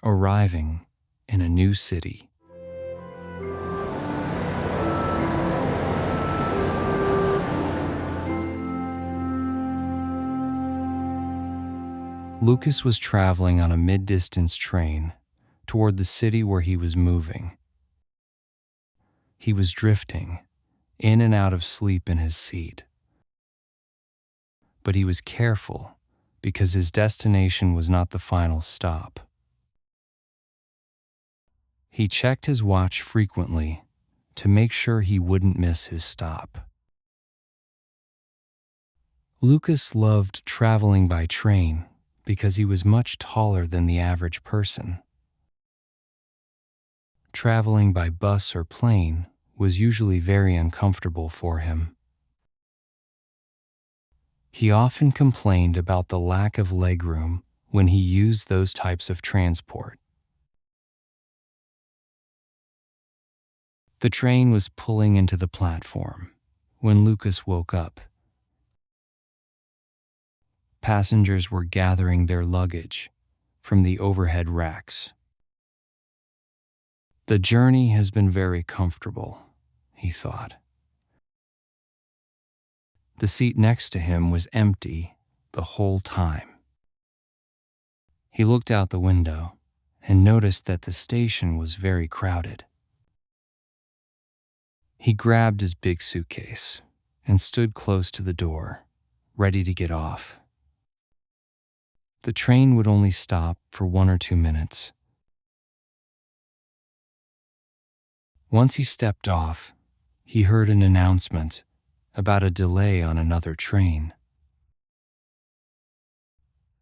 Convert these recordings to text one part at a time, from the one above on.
arriving in a new city. Lucas was traveling on a mid-distance train toward the city where he was moving. He was drifting in and out of sleep in his seat. But he was careful because his destination was not the final stop. He checked his watch frequently to make sure he wouldn't miss his stop. Lucas loved traveling by train because he was much taller than the average person. Traveling by bus or plane was usually very uncomfortable for him. He often complained about the lack of legroom when he used those types of transport. The train was pulling into the platform when Lucas woke up. Passengers were gathering their luggage from the overhead racks. The journey has been very comfortable, he thought. The seat next to him was empty the whole time. He looked out the window and noticed that the station was very crowded. He grabbed his big suitcase and stood close to the door, ready to get off. The train would only stop for 1 or 2 minutes. Once he stepped off, he heard an announcement about a delay on another train.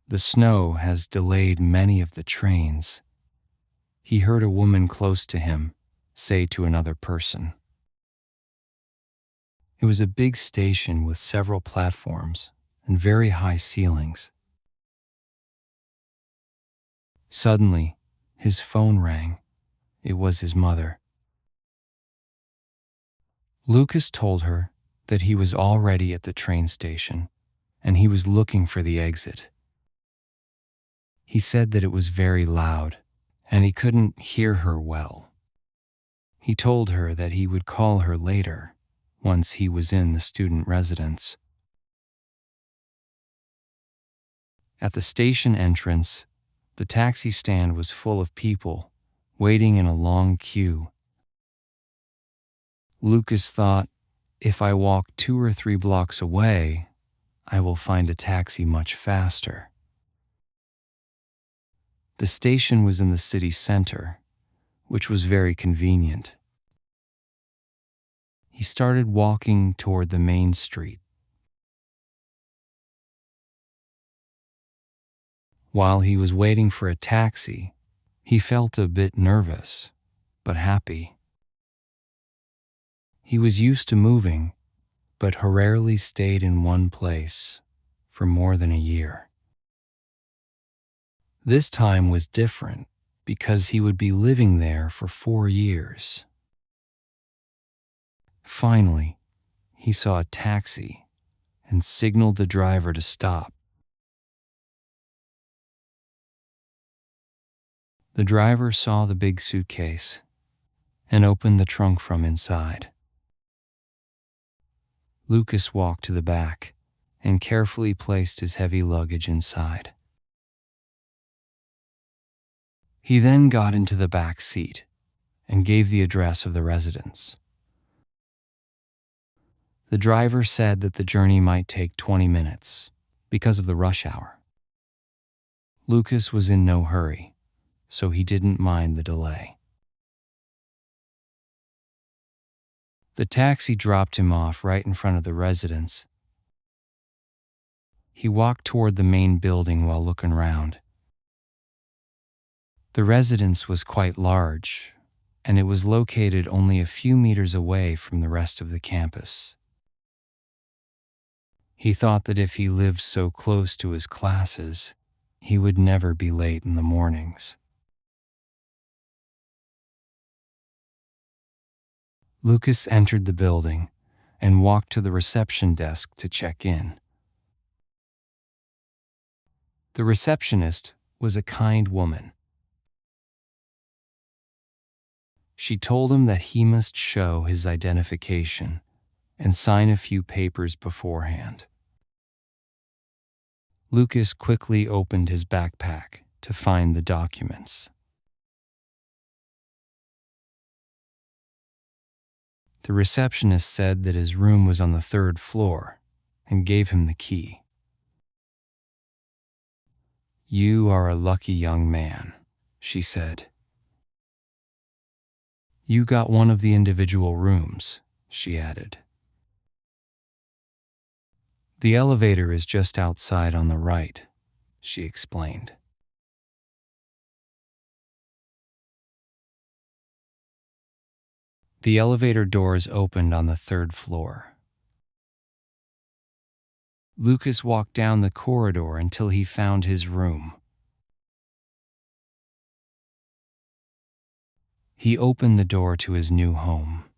The snow has delayed many of the trains, he heard a woman close to him say to another person. It was a big station with several platforms and very high ceilings. Suddenly, his phone rang. It was his mother. Lucas told her that he was already at the train station and he was looking for the exit. He said that it was very loud and he couldn't hear her well. He told her that he would call her later once he was in the student residence. At the station entrance, the taxi stand was full of people waiting in a long queue. Lucas thought, if I walk 2 or 3 blocks away, I will find a taxi much faster. The station was in the city center, which was very convenient. He started walking toward the main street. While he was waiting for a taxi, he felt a bit nervous, but happy. He was used to moving, but rarely stayed in one place for more than a year. This time was different because he would be living there for 4 years. Finally, he saw a taxi and signaled the driver to stop. The driver saw the big suitcase and opened the trunk from inside. Lucas walked to the back and carefully placed his heavy luggage inside. He then got into the back seat and gave the address of the residence. The driver said that the journey might take 20 minutes because of the rush hour. Lucas was in no hurry, so he didn't mind the delay. The taxi dropped him off right in front of the residence. He walked toward the main building while looking around. The residence was quite large, and it was located only a few meters away from the rest of the campus. He thought that if he lived so close to his classes, he would never be late in the mornings. Lucas entered the building and walked to the reception desk to check in. The receptionist was a kind woman. She told him that he must show his identification and sign a few papers beforehand. Lucas quickly opened his backpack to find the documents. The receptionist said that his room was on the 3rd floor and gave him the key. "You are a lucky young man," she said. "You got one of the individual rooms," she added. "The elevator is just outside on the right," she explained. The elevator doors opened on the 3rd floor. Lucas walked down the corridor until he found his room. He opened the door to his new home.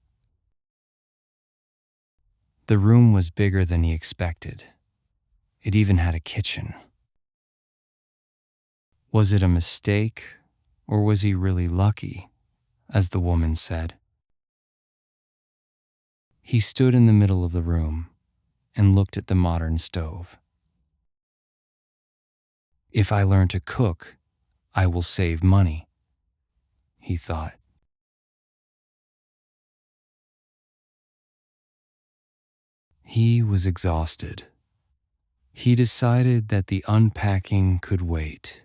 The room was bigger than he expected. It even had a kitchen. Was it a mistake, or was he really lucky, as the woman said? He stood in the middle of the room and looked at the modern stove. "If I learn to cook, I will save money," he thought. He was exhausted. He decided that the unpacking could wait.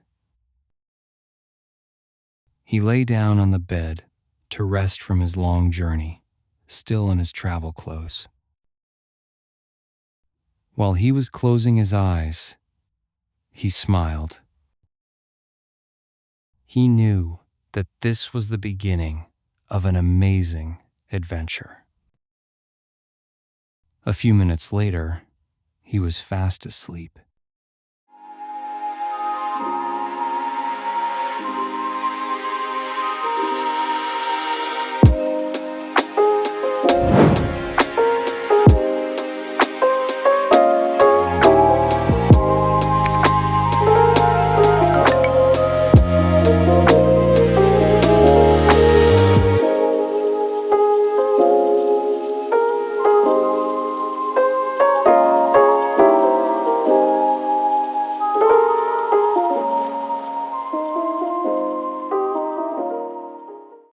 He lay down on the bed to rest from his long journey, still in his travel clothes. While he was closing his eyes, he smiled. He knew that this was the beginning of an amazing adventure. A few minutes later, he was fast asleep.